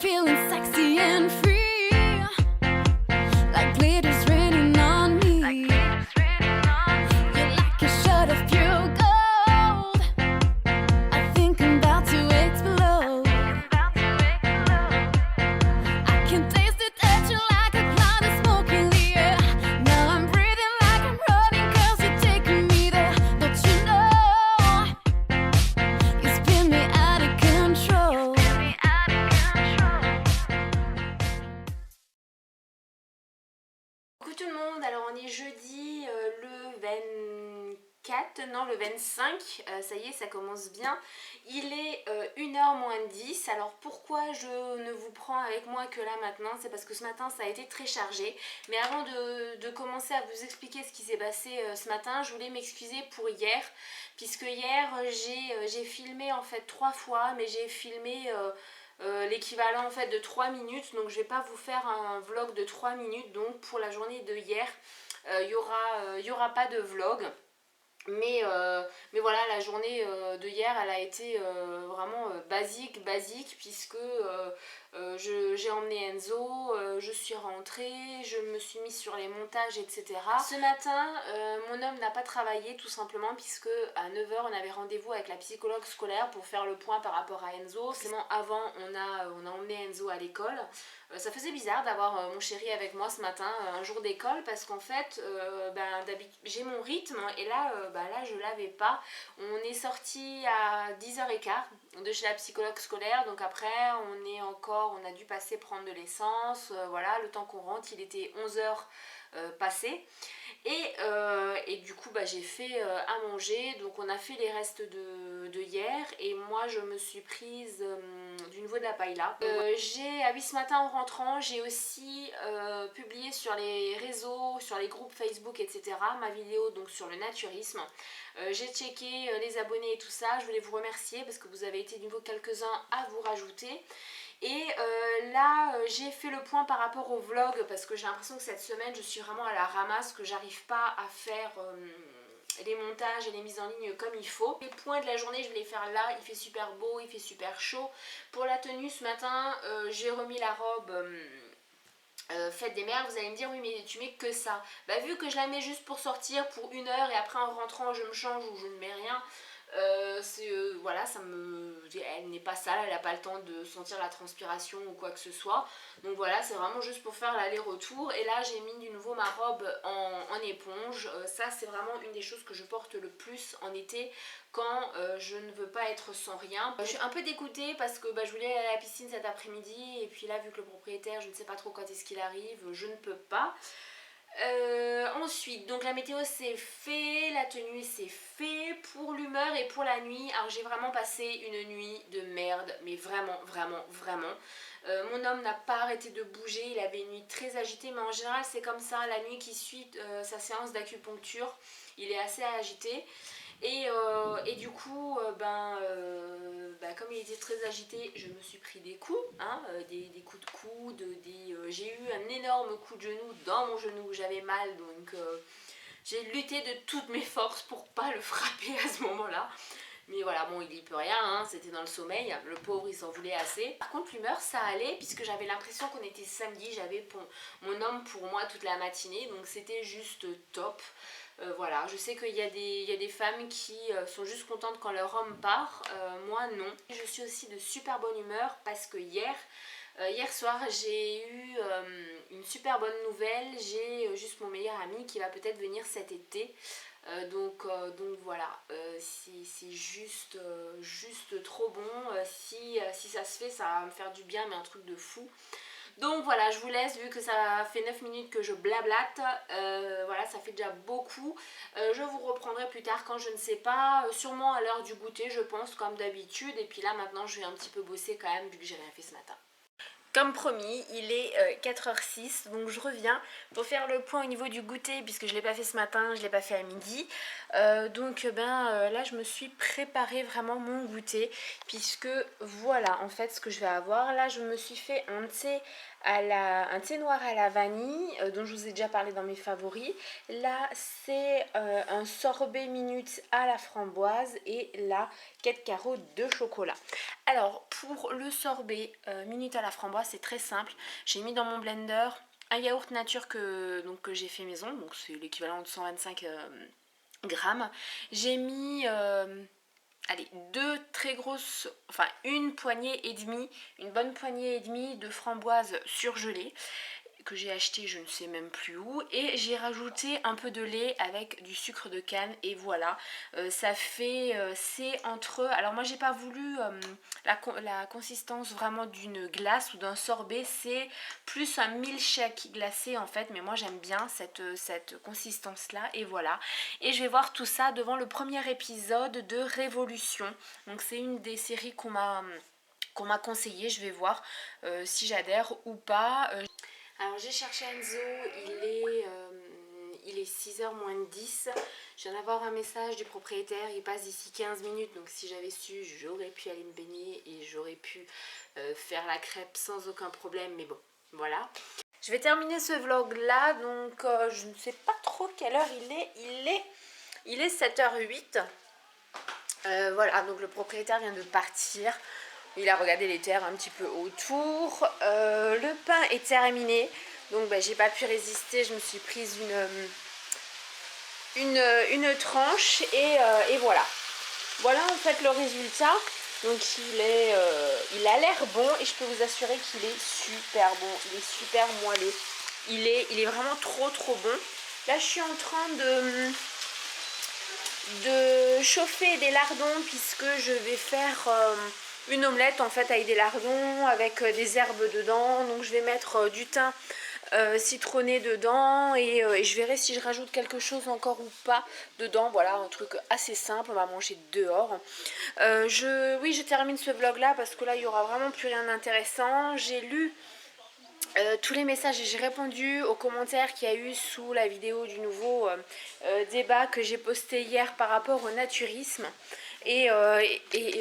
Feeling sexy and free, like glitters raining on me. You're like a shot of pure gold. I think I'm about to explode. I can taste the tension like a cloud of smoke in the air. Now I'm breathing like I'm running 'cause you're taking me there. Don't you know? You spin me out of control. Coucou tout le monde, alors on est jeudi le 24, non le 25, ça y est ça commence bien. Il est 1h moins 10, alors pourquoi je ne vous prends avec moi que là maintenant, c'est parce que ce matin ça a été très chargé. Mais avant de commencer à vous expliquer ce qui s'est passé ce matin, je voulais m'excuser pour hier, puisque hier j'ai filmé en fait 3 fois, mais j'ai filmé... l'équivalent en fait de 3 minutes, donc je vais pas vous faire un vlog de 3 minutes. Donc pour la journée de hier il y aura pas de vlog, mais voilà, la journée de hier elle a été vraiment basique puisque j'ai emmené Enzo, je suis rentrée, je me suis mise sur les montages, etc. Ce matin, mon homme n'a pas travaillé tout simplement puisque à 9h on avait rendez-vous avec la psychologue scolaire pour faire le point par rapport à Enzo. Seulement avant on a emmené Enzo à l'école. Ça faisait bizarre d'avoir mon chéri avec moi ce matin, un jour d'école, parce qu'en fait j'ai mon rythme et là, là je l'avais pas. On est sorti à 10h15 de chez la psychologue scolaire, donc après on a dû passer prendre de l'essence, voilà, le temps qu'on rentre il était 11h passé. Et du coup j'ai fait à manger, donc on a fait les restes de hier et moi je me suis prise du nouveau de la paella. Oui, ce matin en rentrant j'ai aussi publié sur les réseaux, sur les groupes Facebook, etc. ma vidéo donc sur le naturisme. J'ai checké les abonnés et tout ça, je voulais vous remercier parce que vous avez été de nouveau quelques-uns à vous rajouter. Et là j'ai fait le point par rapport au vlog parce que j'ai l'impression que cette semaine je suis vraiment à la ramasse, que j'arrive pas à faire les montages et les mises en ligne comme il faut. Les points de la journée je vais les faire là, il fait super beau, il fait super chaud. Pour la tenue ce matin j'ai remis la robe fête des mères. Vous allez me dire oui mais tu mets que ça. Vu que je la mets juste pour sortir pour 1 heure et après en rentrant je me change ou je ne mets rien, voilà, elle n'est pas sale, elle n'a pas le temps de sentir la transpiration ou quoi que ce soit, donc voilà, c'est vraiment juste pour faire l'aller-retour. Et là j'ai mis du nouveau ma robe en éponge. Ça c'est vraiment une des choses que je porte le plus en été quand je ne veux pas être sans rien. Je suis un peu dégoûtée parce que je voulais aller à la piscine cet après-midi et puis là vu que le propriétaire je ne sais pas trop quand est-ce qu'il arrive, je ne peux pas. Ensuite, donc la météo c'est fait, la tenue c'est fait. Pour l'humeur et pour la nuit, alors j'ai vraiment passé une nuit de merde, mais vraiment. Mon homme n'a pas arrêté de bouger, il avait une nuit très agitée, mais en général c'est comme ça, la nuit qui suit sa séance d'acupuncture, il est assez agité. Et du coup, comme il était très agité, je me suis pris des coups, hein, des coups de coude, j'ai eu un énorme coup de genou dans mon genou, j'avais mal, donc j'ai lutté de toutes mes forces pour pas le frapper à ce moment-là. Mais voilà, bon, il y peut rien, hein, c'était dans le sommeil, le pauvre il s'en voulait assez. Par contre l'humeur ça allait puisque j'avais l'impression qu'on était samedi, j'avais mon homme pour moi toute la matinée, donc c'était juste top. Voilà, je sais qu'il y a des femmes qui sont juste contentes quand leur homme part, moi non. Je suis aussi de super bonne humeur parce que hier soir j'ai eu une super bonne nouvelle, j'ai juste mon meilleur ami qui va peut-être venir cet été. Donc voilà, c'est juste trop bon. Si ça se fait, ça va me faire du bien, mais un truc de fou. Donc voilà, je vous laisse vu que ça fait 9 minutes que je blablate. Voilà, ça fait déjà beaucoup. Je vous reprendrai plus tard quand je ne sais pas, sûrement à l'heure du goûter je pense comme d'habitude. Et puis là maintenant je vais un petit peu bosser quand même vu que j'ai rien fait ce matin. Comme promis, il est 4h06, donc je reviens pour faire le point au niveau du goûter, puisque je ne l'ai pas fait ce matin, je ne l'ai pas fait à midi. Là, je me suis préparé vraiment mon goûter, puisque voilà en fait ce que je vais avoir. Là, je me suis fait un thé noir à la vanille, dont je vous ai déjà parlé dans mes favoris. Là, c'est un sorbet minute à la framboise, et là, 4 carreaux de chocolat. Alors, pour le sorbet minute à la framboise, c'est très simple. J'ai mis dans mon blender un yaourt nature que j'ai fait maison, donc c'est l'équivalent de 125 grammes. J'ai mis une poignée et demie, une bonne poignée et demie de framboises surgelées que j'ai acheté je ne sais même plus où, et j'ai rajouté un peu de lait avec du sucre de canne, et voilà, ça fait c'est entre, alors moi j'ai pas voulu la consistance vraiment d'une glace ou d'un sorbet, c'est plus un milkshake glacé en fait, mais moi j'aime bien cette consistance là, et voilà. Et je vais voir tout ça devant le premier épisode de Révolution, donc c'est une des séries qu'on m'a conseillé. Je vais voir si j'adhère ou pas. Alors j'ai cherché Enzo, il est 6h moins de 10. Je viens d'avoir un message du propriétaire, il passe d'ici 15 minutes, donc si j'avais su, j'aurais pu aller me baigner et j'aurais pu faire la crêpe sans aucun problème, mais bon, voilà. Je vais terminer ce vlog là, donc je ne sais pas trop quelle heure il est 7h08. Voilà, donc le propriétaire vient de partir. Il a regardé les terres un petit peu autour. Le pain est terminé. Donc j'ai pas pu résister. Je me suis prise une tranche. Et voilà. Voilà en fait le résultat. Donc il a l'air bon. Et je peux vous assurer qu'il est super bon. Il est super moelleux. Il est vraiment trop bon. Là je suis en train de chauffer des lardons, puisque je vais faire une omelette en fait avec des lardons, avec des herbes dedans. Donc je vais mettre du thym citronné dedans, et je verrai si je rajoute quelque chose encore ou pas dedans. Voilà, un truc assez simple, on va manger dehors. Je termine ce vlog là parce que là il y aura vraiment plus rien d'intéressant. J'ai lu tous les messages et j'ai répondu aux commentaires qu'il y a eu sous la vidéo du nouveau débat que j'ai posté hier par rapport au naturisme. Et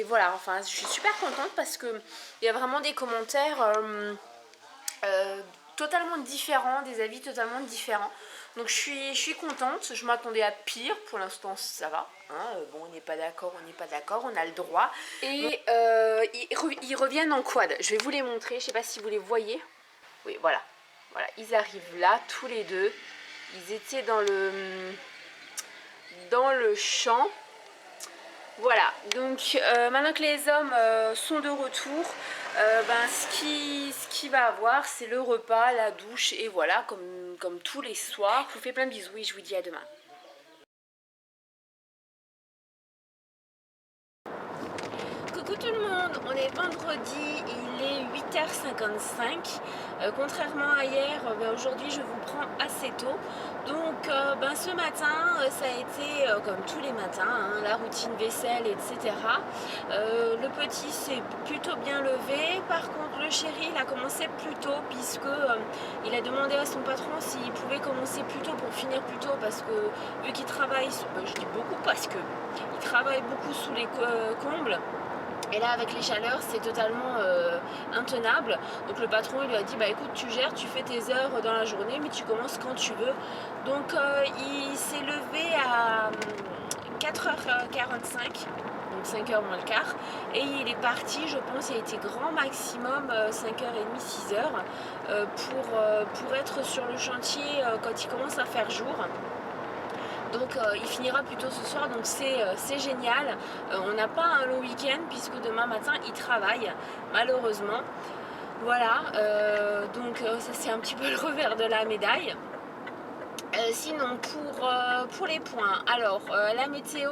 voilà, enfin je suis super contente parce que il y a vraiment des commentaires totalement différents, des avis totalement différents. Donc je suis contente, je m'attendais à pire, pour l'instant ça va. Hein, bon, on n'est pas d'accord, on a le droit. Et ils reviennent en quad, je vais vous les montrer, je sais pas si vous les voyez. Oui, voilà, ils arrivent là, tous les deux. Ils étaient dans le champ. Voilà, donc maintenant que les hommes sont de retour, ce qui va avoir, c'est le repas, la douche, et voilà, comme tous les soirs. Je vous fais plein de bisous et je vous dis à demain. Coucou tout le monde, on est vendredi, il est 8h55. Contrairement à hier, aujourd'hui je vous prends assez tôt. Donc ce matin, ça a été comme tous les matins, hein, la routine vaisselle, etc. Le petit s'est plutôt bien levé. Par contre, le chéri, il a commencé plus tôt, puisque il a demandé à son patron s'il pouvait commencer plus tôt pour finir plus tôt, parce que vu qu'il travaille, je dis beaucoup parce que il travaille beaucoup sous les combles. Et là avec les chaleurs c'est totalement intenable. Donc le patron il lui a dit écoute, tu gères, tu fais tes heures dans la journée, mais tu commences quand tu veux. Donc il s'est levé à 4h45, donc 5h moins le quart, et il est parti, je pense il a été grand maximum 5h30, 6h pour être sur le chantier quand il commence à faire jour. Donc il finira plus tôt ce soir, donc c'est génial. On n'a pas un long week-end puisque demain matin il travaille, malheureusement. Voilà, ça c'est un petit peu le revers de la médaille. Sinon pour les points, alors la météo,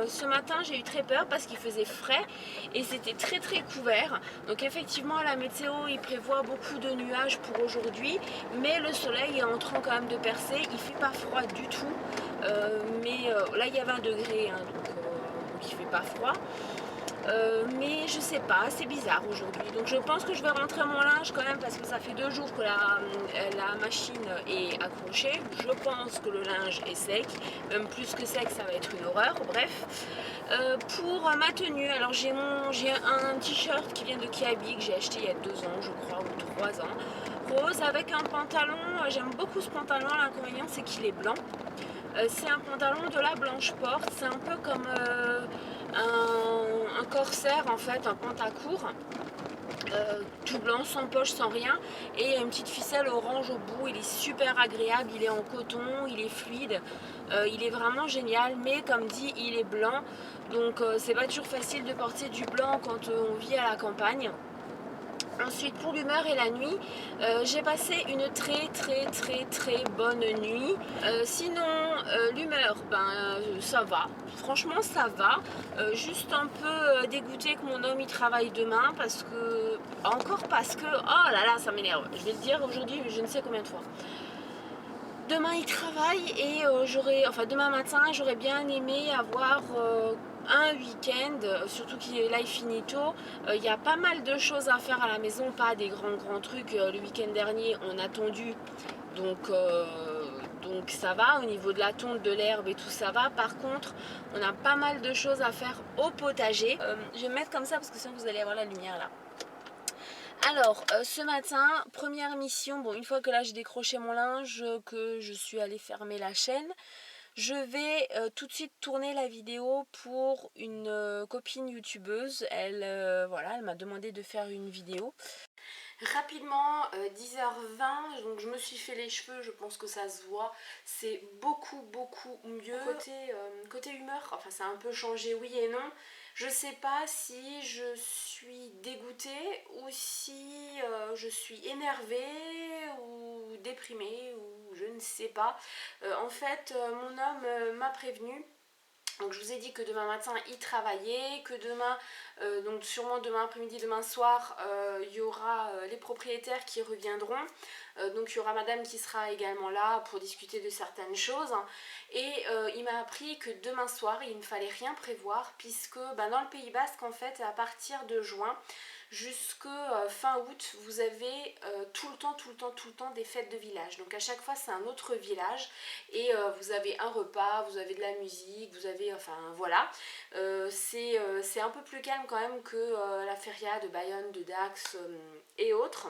ce matin j'ai eu très peur parce qu'il faisait frais et c'était très couvert. Donc effectivement la météo il prévoit beaucoup de nuages pour aujourd'hui, mais le soleil est en train quand même de percer. Il fait pas froid du tout, mais là il y a 20 degrés, hein, donc il fait pas froid. mais je sais pas, c'est bizarre aujourd'hui. Donc je pense que je vais rentrer mon linge quand même parce que ça fait 2 jours que la machine est accrochée. Je pense que le linge est sec, même plus que sec, ça va être une horreur. Bref, pour ma tenue, alors j'ai un t-shirt qui vient de Kiabi que j'ai acheté il y a 2 ans, je crois, ou 3 ans, rose avec un pantalon. J'aime beaucoup ce pantalon. L'inconvénient c'est qu'il est blanc. C'est un pantalon de la Blanche Porte, c'est un peu comme un corsaire en fait, un pantacourt, tout blanc, sans poche, sans rien, et il y a une petite ficelle orange au bout. Il est super agréable, il est en coton, il est fluide, il est vraiment génial, mais comme dit, il est blanc, donc c'est pas toujours facile de porter du blanc quand on vit à la campagne. Ensuite, pour l'humeur et la nuit, j'ai passé une très bonne nuit. Sinon, l'humeur, ça va. Franchement, ça va. Juste un peu dégoûtée que mon homme y travaille demain parce que... oh là là, ça m'énerve. Je vais le dire aujourd'hui, je ne sais combien de fois. Demain il travaille et demain matin j'aurais bien aimé avoir un week-end, surtout qu'il là il finit tôt. Il y a pas mal de choses à faire à la maison, pas des grands trucs. Le week-end dernier on a tondu, donc ça va, au niveau de la tonte, de l'herbe et tout ça va. Par contre on a pas mal de choses à faire au potager. Je vais me mettre comme ça parce que sinon vous allez avoir la lumière là. Alors, ce matin, première mission, bon, une fois que là j'ai décroché mon linge, que je suis allée fermer la chaîne, je vais tout de suite tourner la vidéo pour une copine youtubeuse. Voilà, elle m'a demandé de faire une vidéo. Rapidement, 10h20, donc je me suis fait les cheveux, je pense que ça se voit, c'est beaucoup mieux. Côté humeur, enfin ça a un peu changé, oui et non. Je sais pas si je suis dégoûtée ou si je suis énervée ou déprimée ou je ne sais pas. En fait, mon homme m'a prévenu. Donc je vous ai dit que demain matin il travaillait, que demain, donc sûrement demain après-midi, demain soir, il y aura les propriétaires qui reviendront. Donc il y aura madame qui sera également là pour discuter de certaines choses. Et il m'a appris que demain soir il ne fallait rien prévoir puisque dans le Pays Basque en fait à partir de juin jusque fin août vous avez tout le temps des fêtes de village. Donc à chaque fois c'est un autre village et vous avez un repas, vous avez de la musique, vous avez, enfin voilà, c'est un peu plus calme quand même que la feria de Bayonne, de Dax et autres.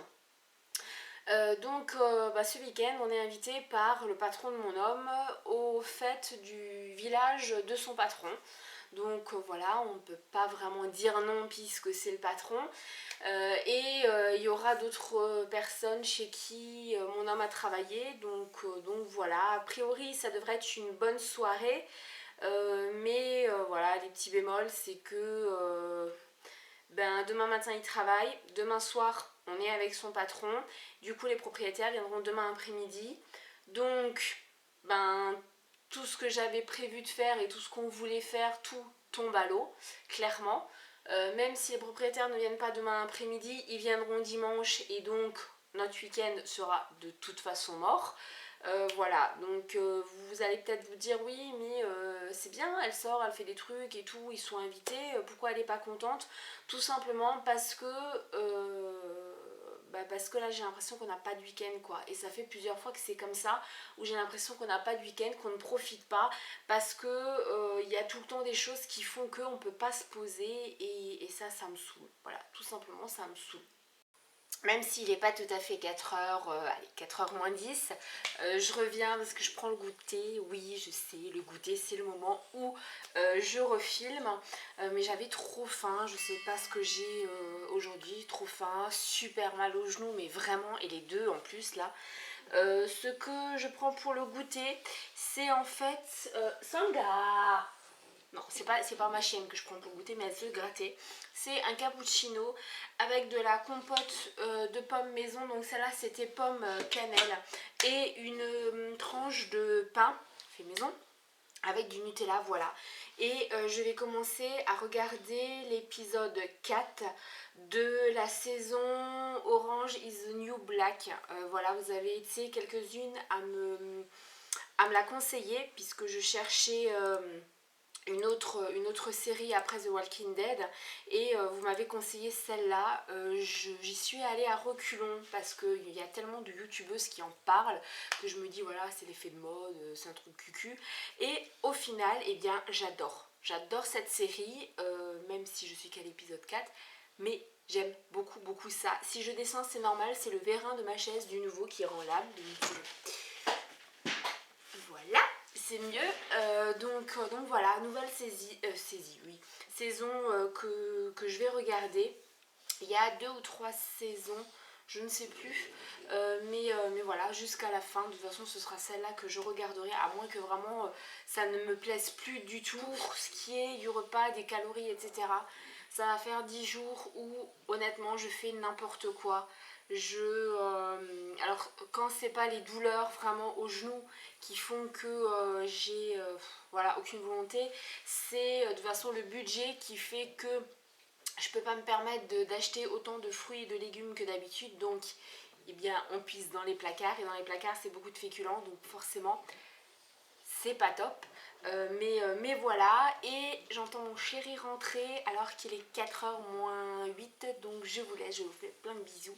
Donc ce week-end on est invité par le patron de mon homme aux fêtes du village de son patron. Donc voilà, on ne peut pas vraiment dire non puisque c'est le patron. Il y aura d'autres personnes chez qui mon homme a travaillé. Donc voilà, a priori ça devrait être une bonne soirée. Mais voilà, les petits bémols, c'est que demain matin il travaille, demain soir on est avec son patron. Du coup les propriétaires viendront demain après-midi. Donc tout ce que j'avais prévu de faire et tout ce qu'on voulait faire, tout tombe à l'eau, clairement. Même si les propriétaires ne viennent pas demain après-midi, ils viendront dimanche et donc notre week-end sera de toute façon mort. Voilà, donc vous allez peut-être vous dire oui mais c'est bien, elle sort, elle fait des trucs et tout, ils sont invités, pourquoi elle n'est pas contente? Tout simplement parce que là j'ai l'impression qu'on n'a pas de week-end quoi, et ça fait plusieurs fois que c'est comme ça, où j'ai l'impression qu'on n'a pas de week-end, qu'on ne profite pas, parce que y a tout le temps des choses qui font qu'on ne peut pas se poser, et ça me saoule, voilà, tout simplement ça me saoule. Même s'il n'est pas tout à fait 4h, allez 4h moins 10, je reviens parce que je prends le goûter. Oui, je sais, le goûter c'est le moment où je refilme. Mais j'avais trop faim, je sais pas ce que j'ai aujourd'hui, trop faim, super mal au genou, mais vraiment, et les deux en plus là. Ce que je prends pour le goûter, c'est en fait Sanga. Non, c'est pas ma chienne que je prends pour goûter, mais elle se gratter. C'est un cappuccino avec de la compote de pommes maison. Donc celle-là, c'était pomme cannelle. Et une tranche de pain fait maison avec du Nutella, voilà. Et je vais commencer à regarder l'épisode 4 de la saison Orange is the New Black. Voilà, vous avez été quelques-unes à me la conseiller puisque je cherchais... une autre série après The Walking Dead et vous m'avez conseillé celle-là. J'y suis allée à reculons parce qu'il y a tellement de youtubeuses qui en parlent que je me dis voilà, c'est l'effet de mode, c'est un truc cucu. Et au final, eh bien j'adore cette série, même si je suis qu'à l'épisode 4, mais j'aime beaucoup ça. Si je descends, c'est normal, c'est le vérin de ma chaise du nouveau qui rend l'âme. Voilà, c'est mieux. Donc voilà, nouvelle saison que je vais regarder. Il y a 2 ou 3 saisons, je ne sais plus. Mais voilà, jusqu'à la fin. De toute façon, ce sera celle-là que je regarderai, à moins que vraiment ça ne me plaise plus du tout. Pour ce qui est du repas, des calories, etc. Ça va faire 10 jours où honnêtement je fais n'importe quoi. Alors quand c'est pas les douleurs vraiment aux genoux qui font que j'ai voilà, aucune volonté, c'est de toute façon le budget qui fait que je peux pas me permettre d'acheter autant de fruits et de légumes que d'habitude. Donc eh bien on puise dans les placards, et dans les placards c'est beaucoup de féculents, donc forcément c'est pas top. Mais voilà, et j'entends mon chéri rentrer alors qu'il est 4h moins 8, donc je vous laisse, je vous fais plein de bisous.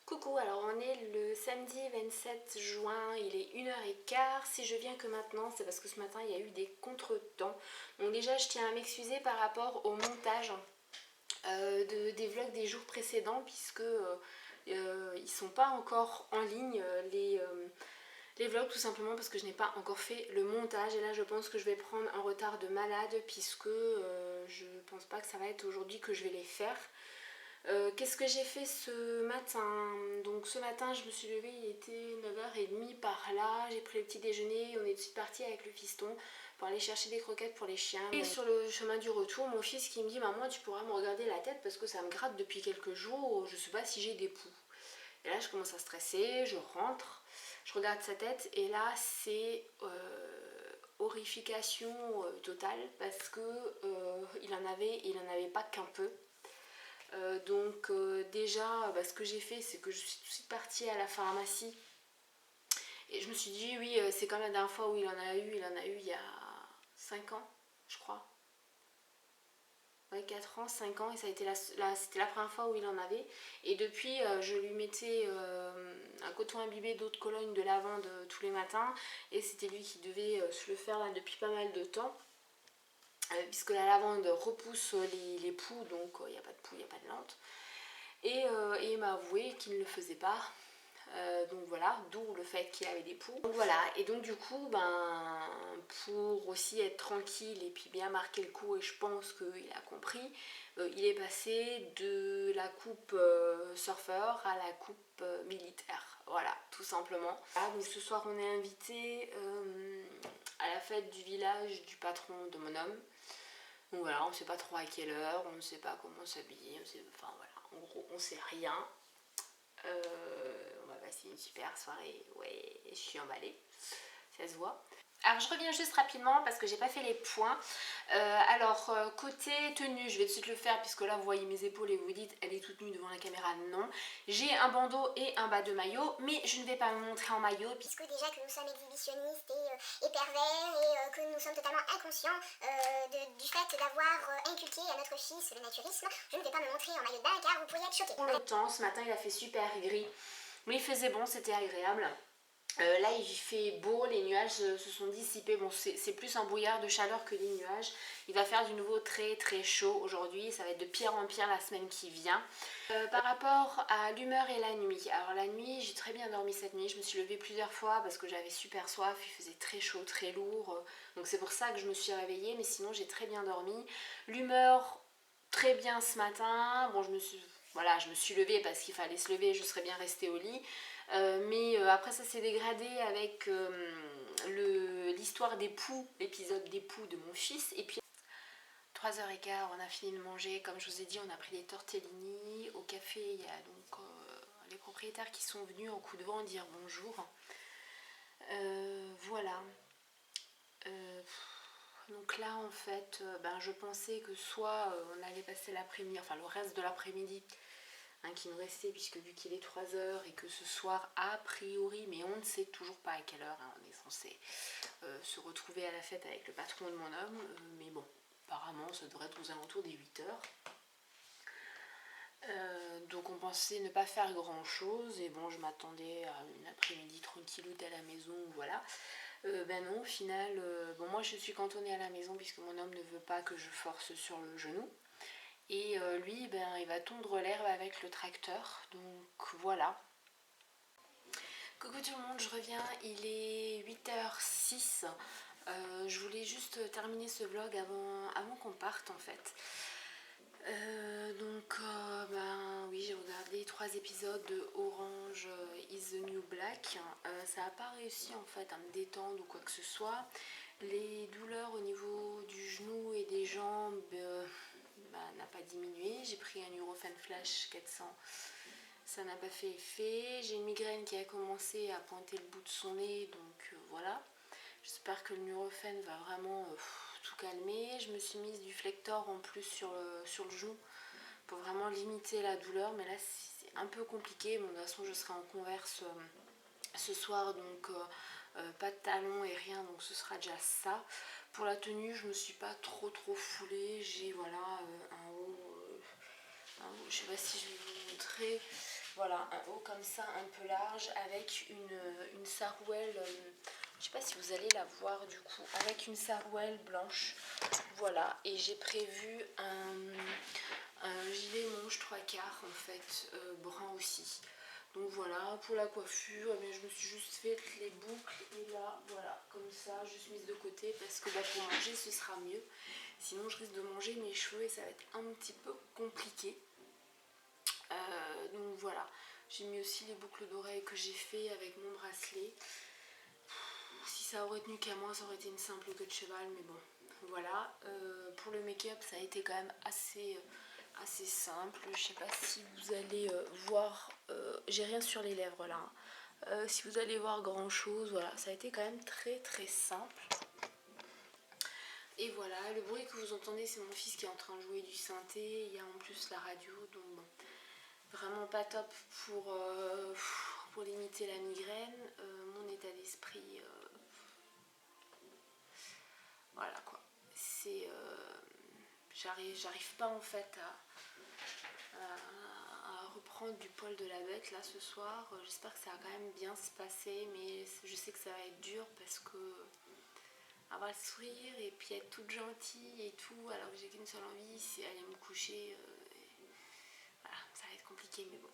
Coucou, alors on est le samedi 27 juin, il est 1h15. Si je viens que maintenant, c'est parce que ce matin il y a eu des contretemps. Donc déjà je tiens à m'excuser par rapport au montage des vlogs des jours précédents, puisque ils sont pas encore en ligne, les vlogs, tout simplement parce que je n'ai pas encore fait le montage. Et là je pense que je vais prendre un retard de malade, puisque je pense pas que ça va être aujourd'hui que je vais les faire. Qu'est-ce que j'ai fait ce matin? Donc ce matin je me suis levée, il était 9h30 par là, j'ai pris le petit déjeuner, on est tout de suite parti avec le fiston pour aller chercher des croquettes pour les chiens. Et sur le chemin du retour, mon fils qui me dit maman, tu pourras me regarder la tête parce que ça me gratte depuis quelques jours, je sais pas si j'ai des poux. Et là je commence à stresser, je rentre, je regarde sa tête et là c'est horrification totale, parce que il en avait pas qu'un peu. Donc déjà ce que j'ai fait, c'est que je suis tout de suite partie à la pharmacie et je me suis dit oui, c'est comme la dernière fois où il en a eu il y a 5 ans je crois, ouais, 4 ans, 5 ans, et ça a été c'était la première fois où il en avait. Et depuis je lui mettais un coton imbibé d'eau de Cologne de lavande tous les matins, et c'était lui qui devait se le faire là depuis pas mal de temps. Puisque la lavande repousse les poux, donc il n'y a pas de poux, il n'y a pas de lente. Et il m'a avoué qu'il ne le faisait pas. Donc voilà, d'où le fait qu'il avait des poux. Donc voilà, et donc du coup, pour aussi être tranquille et puis bien marquer le coup, et je pense qu'il a compris, il est passé de la coupe surfeur à la coupe militaire. Voilà, tout simplement. Donc ce soir, on est invité à la fête du village du patron de mon homme. Donc voilà, on ne sait pas trop à quelle heure, on ne sait pas comment s'habiller, enfin voilà, en gros, on sait rien. On va passer une super soirée, ouais, je suis emballée, ça se voit. Alors je reviens juste rapidement parce que j'ai pas fait les points. Côté tenue, je vais tout de suite le faire puisque là vous voyez mes épaules et vous vous dites elle est toute nue devant la caméra. Non, j'ai un bandeau et un bas de maillot, mais je ne vais pas me montrer en maillot puisque déjà que nous sommes exhibitionnistes et pervers, et que nous sommes totalement inconscients du fait d'avoir inculqué à notre fils le naturisme, je ne vais pas me montrer en maillot de bain car vous pourriez être choqués. Pour le temps, ce matin il a fait super gris, mais il faisait bon, c'était agréable. Là il fait beau, les nuages se sont dissipés, bon c'est plus un brouillard de chaleur que des nuages. Il va faire du nouveau très très chaud aujourd'hui, ça va être de pire en pire la semaine qui vient. Par rapport à l'humeur et la nuit, alors la nuit j'ai très bien dormi cette nuit, je me suis levée plusieurs fois parce que j'avais super soif, il faisait très chaud, très lourd, donc c'est pour ça que je me suis réveillée, mais sinon j'ai très bien dormi. L'humeur très bien ce matin, bon je me suis levée parce qu'il fallait se lever, je serais bien restée au lit. Mais après ça s'est dégradé avec l'histoire des poux, l'épisode des poux de mon fils. Et puis 3h15, on a fini de manger. Comme je vous ai dit, on a pris des tortellini. Au café, il y a donc les propriétaires qui sont venus en coup de vent dire bonjour. Voilà. Donc là en fait, je pensais que soit on allait passer l'après-midi, enfin le reste de l'après-midi qui nous restait, puisque vu qu'il est 3 heures et que ce soir a priori, mais on ne sait toujours pas à quelle heure, on est censé se retrouver à la fête avec le patron de mon homme, mais bon, apparemment ça devrait être aux alentours des 8 heures. Donc on pensait ne pas faire grand chose, et bon, je m'attendais à une après-midi tranquilloute à la maison, voilà. Ben non, au final, bon, moi je suis cantonnée à la maison puisque mon homme ne veut pas que je force sur le genou. Et lui, ben, il va tondre l'herbe avec le tracteur, donc voilà. Coucou tout le monde, je reviens, il est 8h06. Je voulais juste terminer ce vlog avant qu'on parte en fait. Ben oui, j'ai regardé 3 épisodes de Orange is the New Black. Ça n'a pas réussi en fait à me détendre ou quoi que ce soit. Les douleurs au niveau du genou et des jambes n'a pas diminué. J'ai pris un Nurofen Flash 400, ça n'a pas fait effet. J'ai une migraine qui a commencé à pointer le bout de son nez, donc voilà. J'espère que le Nurofen va vraiment tout calmer. Je me suis mise du Flector en plus sur le genou pour vraiment limiter la douleur, mais là c'est un peu compliqué. Bon, de toute façon je serai en Converse ce soir, donc pas de talons et rien, donc ce sera déjà ça. Pour la tenue, je me suis pas trop foulée. J'ai voilà un haut, je sais pas si je vais vous montrer. Voilà, un haut comme ça, un peu large, avec une sarouel, je sais pas si vous allez la voir du coup, avec une sarouel blanche. Voilà, et j'ai prévu un gilet manche 3/4 en fait, brun aussi. Donc voilà, pour la coiffure, je me suis juste fait les boucles et là, voilà, comme ça, juste mise de côté parce que pour manger, ce sera mieux. Sinon, je risque de manger mes cheveux et ça va être un petit peu compliqué. Donc voilà, j'ai mis aussi les boucles d'oreilles que j'ai fait avec mon bracelet. Si ça aurait tenu qu'à moi, ça aurait été une simple queue de cheval, mais bon, voilà. Pour le make-up, ça a été quand même assez simple. Je sais pas si vous allez voir, j'ai rien sur les lèvres là, hein. Si vous allez voir grand chose, voilà, ça a été quand même très simple. Et voilà, le bruit que vous entendez, c'est mon fils qui est en train de jouer du synthé. Il y a en plus la radio, donc bon, vraiment pas top pour limiter la migraine. Mon état d'esprit, voilà quoi, c'est j'arrive pas en fait à reprendre du poil de la bête là ce soir. J'espère que ça va quand même bien se passer, mais je sais que ça va être dur parce que avoir le sourire et puis être toute gentille et tout alors que j'ai qu'une seule envie, c'est aller me coucher. Voilà, ça va être compliqué, mais bon.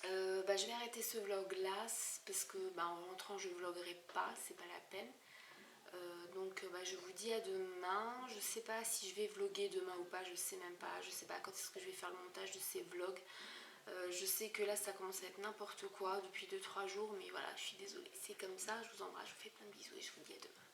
Je vais arrêter ce vlog là parce que en rentrant je vloguerai pas, c'est pas la peine. Donc je vous dis à demain. Je sais pas si je vais vlogger demain ou pas, je sais même pas. Je sais pas quand est-ce que je vais faire le montage de ces vlogs. Je sais que là ça commence à être n'importe quoi depuis 2-3 jours, mais voilà, je suis désolée, c'est comme ça. Je vous embrasse, je vous fais plein de bisous et je vous dis à demain.